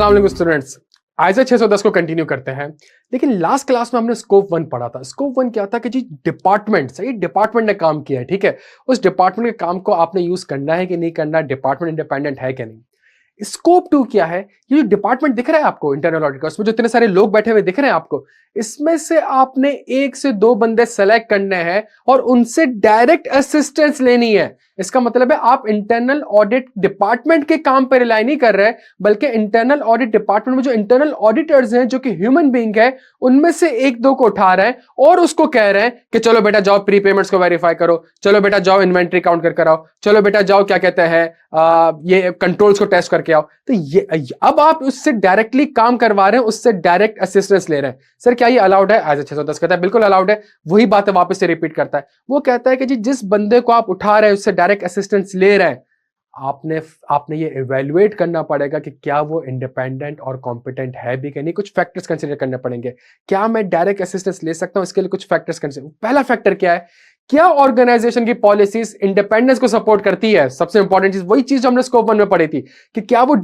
अस्सलाम वालेकुम स्टूडेंट्स। आइजा 610 को कंटिन्यू करते हैं। लेकिन लास्ट क्लास में हमने स्कोप 1 पढ़ा था। स्कोप 1 क्या था कि जी डिपार्टमेंट, सही डिपार्टमेंट ने काम किया है, ठीक है। उस डिपार्टमेंट के काम को आपने यूज करना है कि नहीं करना, डिपार्टमेंट इंडिपेंडेंट है कि नहीं। स्कोप 2 क्या है, ये जो डिपार्टमेंट दिख रहा है आपको इंटरनल ऑडिट का, उसमें जो इतने सारे लोग बैठे हुए दिख रहे हैं आपको, इसमें से आपने 1 से 2 बंदे सेलेक्ट करने हैं और उनसे डायरेक्ट असिस्टेंस लेनी है। इसका मतलब है आप इंटरनल ऑडिट डिपार्टमेंट के काम पर रिलाई नहीं कर रहे, बल्कि इंटरनल ऑडिट डिपार्टमेंट में जो इंटरनल ऑडिटर्स हैं जो कि ह्यूमन बीइंग है, उनमें से 1-2 को उठा रहे हैं और उसको कह रहे हैं कि चलो बेटा जाओ प्री पेमेंट्स को वेरीफाई करो, चलो बेटा जाओ इन्वेंट्री काउंट करके आओ, चलो बेटा जाओ क्या कहते हैं ये कंट्रोल्स को टेस्ट करके आओ। तो ये अब आप उससे डायरेक्टली काम करवा रहे हैं, उससे डायरेक्ट असिस्टेंस ले रहे हैं। सर क्या ये अलाउड है? आज 610 कहता है बिल्कुल अलाउड है। वही बात है, वापस से रिपीट करता है। वो कहता है कि जी जिस बंदे को आप उठा रहे हैं उससे डायरेक्ट असिस्टेंस ले रहे हैं, आपने ये इवेल्युएट करना पड़ेगा कि क्या वो इंडिपेंडेंट और कॉम्पिटेंट है भी कि नहीं। कुछ फैक्टर्स कंसीडर करने पड़ेंगे। क्या मैं डायरेक्ट असिस्टेंस ले सकता हूं? इसके लिए कुछ फैक्टर्स कंसीडर। पहला फैक्टर क्या है, क्या ऑर्गेनाइजेशन की पॉलिसीज इंडिपेंडेंस को सपोर्ट करती है। सबसे इंपॉर्टेंट चीज वही चीज जो हमने स्कोप 1 में पढ़ी थी कि क्या वो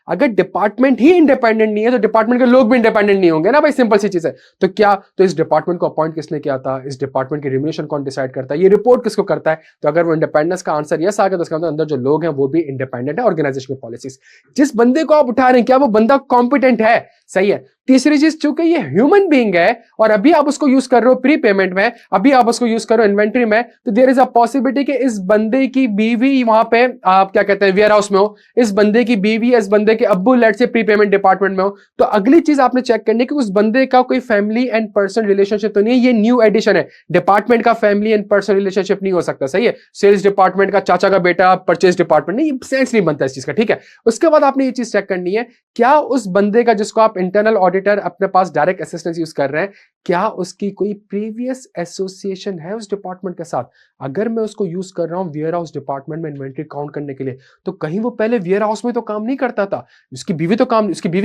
अगर डिपार्टमेंट ही इंडिपेंडेंट नहीं है तो डिपार्टमेंट के लोग भी इंडिपेंडेंट नहीं होंगे ना भाई, सिंपल सी चीज है। तो क्या तो इस डिपार्टमेंट को अपॉइंट किसने किया था, इस डिपार्टमेंट की रिम्यूनरेशन कौन डिसाइड करता है, ये रिपोर्ट किसको करता है। तो अगर वो इंडिपेंडेंस का आंसर यस आ गया तो उसका मतलब अंदर जो लोग हैं वो भी इंडिपेंडेंट है ऑर्गेनाइजेशन की पॉलिसीज। जिस बंदे को आप उठा रहे हैं क्या वो बंदा कॉम्पिटेंट है? सही है। तीसरी चीज, चूंकि ये ह्यूमन बीइंग है और अभी आप उसको यूज कर रहे हो प्री पेमेंट में, अभी आप उसको यूज कर रहे हो इन्वेंट्री में, तो देयर इज अ पॉसिबिलिटी कि इस बंदे की बीवी वहां पे आप क्या कहते हैं वेयर हाउस में हो, इस बंदे की बीवी इस बंदे के अब्बू लेट से प्री पेमेंट डिपार्टमेंट में हो। तो अगली चीज आपने चेक करनी है कि उस बंदे का कोई फैमिली एंड पर्सनल रिलेशनशिप तो नहीं है। ये न्यू एडिशन है, डिपार्टमेंट का फैमिली एंड पर्सनल रिलेशनशिप नहीं हो सकता। सही है। सेल्स डिपार्टमेंट का चाचा का बेटा परचेज डिपार्टमेंट नहीं, सेंस नहीं बनता इस चीज का, ठीक है। उसके बाद आपने ये चीज चेक करनी है, क्या उस बंदे का जिसको आप इंटरनल ऑडिटर अपने पास डायरेक्ट असिस्टेंस यूज कर रहे हैं, क्या उसकी कोई प्रीवियस एसोसिएशन है उस डिपार्टमेंट के साथ। अगर मैं उसको यूज कर रहा हूं वेयर हाउस डिपार्टमेंट में इन्वेंट्री काउंट करने के लिए, तो कहीं वो पहले वेयर हाउस में तो काम नहीं करता था, उसकी बीवी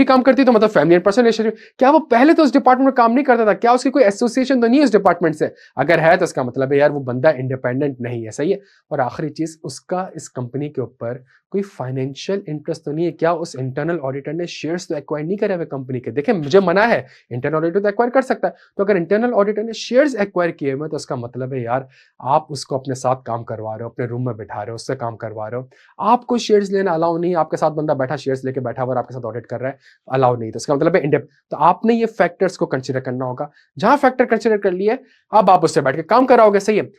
काम करती, तो मतलब फैमिली एंड पर्सनल रिलेशनशिप, क्या वो पहले तो उस डिपार्टमेंट में काम नहीं करता था? क्या उसकी कोई एसोसिएशन तो नहीं है उस डिपार्टमेंट से? अगर है तो इसका मतलब है यार वो बंदा इंडिपेंडेंट नहीं है। सही है। और आखिरी चीज, उसका इस कंपनी के ऊपर कोई फाइनेंशियल इंटरेस्ट तो नहीं है। क्या उस इंटरनल ऑडिटर ने शेयर्स तो एक्वायर नहीं करे हुए कंपनी के? देखिए मुझे मना है, इंटरनल ऑडिटर तो एक्वायर कर सकता है। तो अगर इंटरनल ऑडिटर ने शेयर्स एक्वायर किए हुए तो उसका मतलब है यार आप उसको अपने साथ काम करवा रहे हो, अपने रूम में बिठा रहे हो, उससे काम करवा रहे हो। आपको शेयर्स लेना अलाउ नहीं, आपके साथ बंदा बैठा शेयर्स लेके बैठा हुआ और आपके साथ ऑडिट कर रहा है, अलाउ नहीं। तो इसका मतलब है तो आपने ये फैक्टर्स को कंसिडर करना होगा। जहां फैक्टर कंसिडर कर लिए, अब आप उससे बैठ के काम कराओगे। सही है।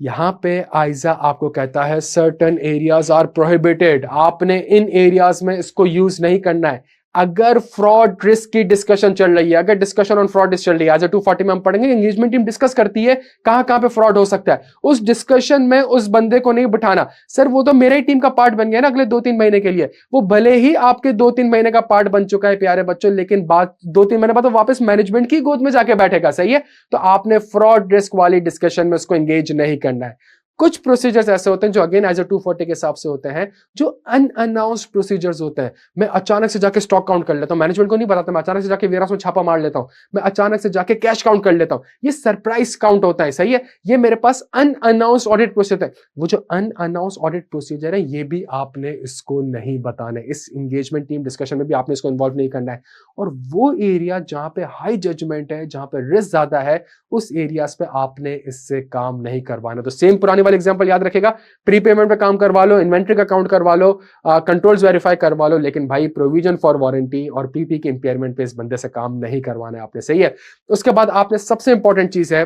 यहां पे आइजा आपको कहता है सर्टेन एरियाज आर प्रोहिबिटेड, आपने इन एरियाज में इसको यूज नहीं करना है। अगर फ्रॉड रिस्क की डिस्कशन चल रही है, अगर डिस्कशन ऑन फ्रॉड चल रही है, आज 240 में हम पढ़ेंगे, एंगेजमेंट टीम डिस्कस करती है कहां कहां पे फ्रॉड हो सकता है, उस डिस्कशन में उस बंदे को नहीं बिठाना। सर वो तो मेरे ही टीम का पार्ट बन गया ना अगले 2-3 महीने के लिए। वो भले ही आपके 2-3 महीने का पार्ट बन चुका है प्यारे बच्चों, लेकिन बात 2-3 महीने बाद तो वापस मैनेजमेंट की गोद में जाके बैठेगा। सही है। तो आपने फ्रॉड रिस्क वाली डिस्कशन में उसको एंगेज नहीं करना है। कुछ प्रोसीजर्स ऐसे होते हैं जो अगेन एज 240 के हिसाब से होते हैं, जो अनअनाउंस्ड प्रोसीजर्स होते हैं। मैं अचानक से जाके स्टॉक काउंट कर लेता हूं, मैनेजमेंट को नहीं बताता, मैं अचानक से जाके वेयरहाउस में छापा मार लेता हूं, मैं अचानक से जाके कैश काउंट कर लेता हूं। ये सरप्राइज काउंट होता है। सही है। ये मेरे पास अनअनाउंस्ड ऑडिट प्रोसीजर है। वो जो अनअनाउंस्ड ऑडिट प्रोसीजर है ये भी आपने इसको नहीं बताना है, इस एंगेजमेंट टीम डिस्कशन में भी आपने इसको इन्वॉल्व नहीं करना है। और वो एरिया जहां पे हाई जजमेंट है, जहां पे रिस्क ज्यादा है, उस एरियाज पे आपने इससे काम नहीं करवाना। तो सेम पुरानी वाली एग्जांपल याद रखेगा, प्री पेमेंट पे काम करवा लो, इन्वेंट्री का काउंट करवा लो, कंट्रोल्स वेरीफाई करवा लो, लेकिन भाई प्रोविजन फॉर वारंटी और पीपी के इंपेयरमेंट पे इस बंदे से काम नहीं करवाना है आपने। सही है। उसके बाद आपने सबसे इंपॉर्टेंट चीज है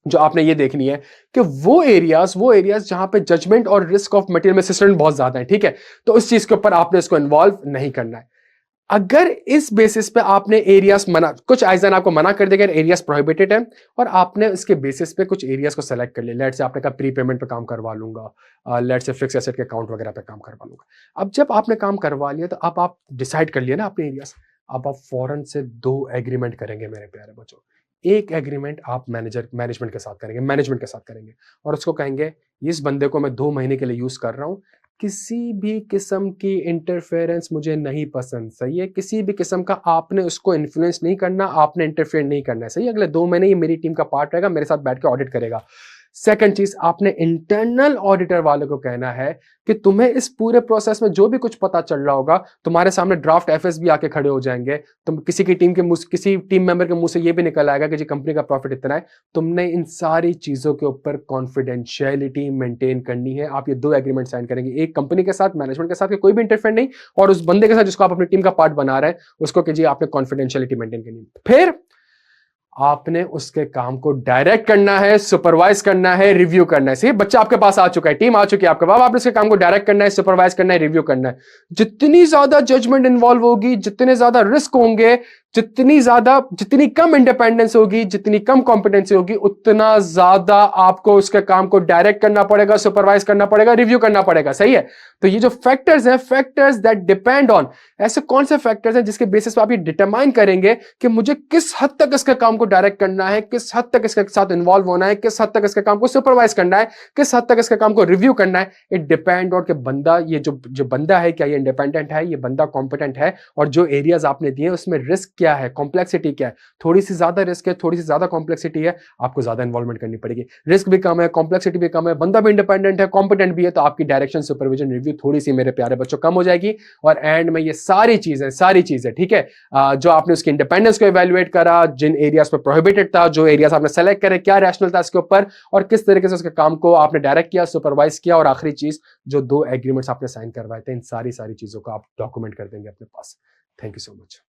जो आपने ये देखनी है कि वो एरियाज जहां पे जजमेंट और रिस्क ऑफ मटेरियल में असिस्टेंट बहुत ज्यादा है, ठीक है, तो उस चीज के ऊपर आपने इसको इन्वॉल्व नहीं करना है। अगर इस बेसिस पे आपने एरियाज कुछ आइजन आपको मना कर देगा एरियाज प्रोहिबिटेड है, और आपने इसके बेसिस पे कुछ एरियाज को सेलेक्ट कर लिया, लेट से आपने कहा प्री पेमेंट पे काम करवा लूंगा, लेट से फिक्स एसेट के अकाउंट वगैरह पे काम करवा लूंगा। अब जब आपने काम करवा लिया तो अब आप डिसाइड कर लिया ना अपने एरियाज, अब आप फौरन से 2 एग्रीमेंट करेंगे मेरे प्यारे बच्चों। एक एग्रीमेंट आप मैनेजमेंट के साथ करेंगे और उसको कहेंगे इस बंदे को मैं 2 महीने के लिए यूज कर रहा हूं, किसी भी किस्म की इंटरफेरेंस मुझे नहीं पसंद। सही है। किसी भी किस्म का आपने उसको इन्फ्लुएंस नहीं करना, आपने इंटरफेयर नहीं करना है। सही है। अगले 2 महीने ये मेरी टीम का पार्ट रहेगा, मेरे साथ बैठ के ऑडिट करेगा। सेकंड चीज, आपने इंटरनल ऑडिटर वालों को कहना है कि तुम्हें इस पूरे प्रोसेस में जो भी कुछ पता चल रहा होगा, तुम्हारे सामने ड्राफ्ट एफएस भी आके खड़े हो जाएंगे, तुम किसी की टीम के मुंह, किसी टीम मेंबर के मुंह से ये भी निकल आएगा कि जी कंपनी का प्रॉफिट इतना है। तुमने इन सारी चीजों के ऊपर कॉन्फिडेंशियलिटी मेंटेन करनी है। आप ये 2 एग्रीमेंट साइन करेंगे, एक कंपनी के साथ, मैनेजमेंट के साथ के कोई भी इंटरफेयर नहीं, और उस बंदे के साथ जिसको आप अपनी टीम का पार्ट बना रहे हैं उसको कि जी आपने कॉन्फिडेंशियलिटी मेंटेन करनी है। फिर आपने उसके काम को डायरेक्ट करना है, सुपरवाइज करना है, रिव्यू करना है। सही, बच्चा आपके पास आ चुका है, टीम आ चुकी है आपके पास, आपने उसके काम को डायरेक्ट करना है, सुपरवाइज करना है, रिव्यू करना है। जितनी ज्यादा जजमेंट इन्वॉल्व होगी, जितने ज्यादा रिस्क होंगे, जितनी कम इंडिपेंडेंस होगी, जितनी कम कॉम्पिटेंसी होगी, उतना ज्यादा आपको उसके काम को डायरेक्ट करना पड़ेगा, सुपरवाइज करना पड़ेगा, रिव्यू करना पड़ेगा। सही है। तो ये जो फैक्टर्स हैं, फैक्टर्स दैट डिपेंड ऑन, ऐसे कौन से फैक्टर्स हैं जिसके बेसिस पे आप ये डिटरमाइन करेंगे कि मुझे किस हद तक इसके काम को डायरेक्ट करना है, किस हद तक इसके साथ इन्वॉल्व होना है, किस हद तक इसके काम को सुपरवाइज करना है, किस हद तक इसके काम को रिव्यू करना है। इट डिपेंड ऑन कि बंदा, ये जो बंदा है, क्या ये इंडिपेंडेंट है, ये बंदा कॉम्पिटेंट है, और जो एरियाज आपने दिए उसमें रिस्क क्या है, कॉम्प्लेक्सिटी क्या है। थोड़ी सी ज्यादा रिस्क है, थोड़ी सी ज्यादा कॉम्प्लेक्सिटी है, आपको ज्यादा इन्वॉल्वमेंट करनी पड़ेगी। रिस्क भी कम है, कॉम्प्लेक्सिटी भी कम है, बंदा भी इंडिपेंडेंट है, कॉम्पिटेंट भी है, तो आपकी डायरेक्शन, सुपरविजन, रिव्यू थोड़ी सी मेरे प्यारे बच्चों कम हो जाएगी। और एंड में ये सारी चीजें, ठीक है, जो आपने उसकी इंडिपेंडेंस को इवैल्यूएट करा, जिन एरियाज पर प्रोहिबिटेड था, जो एरियाज आपने सेलेक्ट करे, क्या रैशनल था इसके ऊपर, और किस तरीके से उसके काम को आपने डायरेक्ट किया, सुपरवाइज किया, और आखिरी चीज जो 2 एग्रीमेंट्स आपने साइन करवाए थे, इन सारी चीजों को आप डॉक्यूमेंट कर देंगे अपने पास। Thank you so much.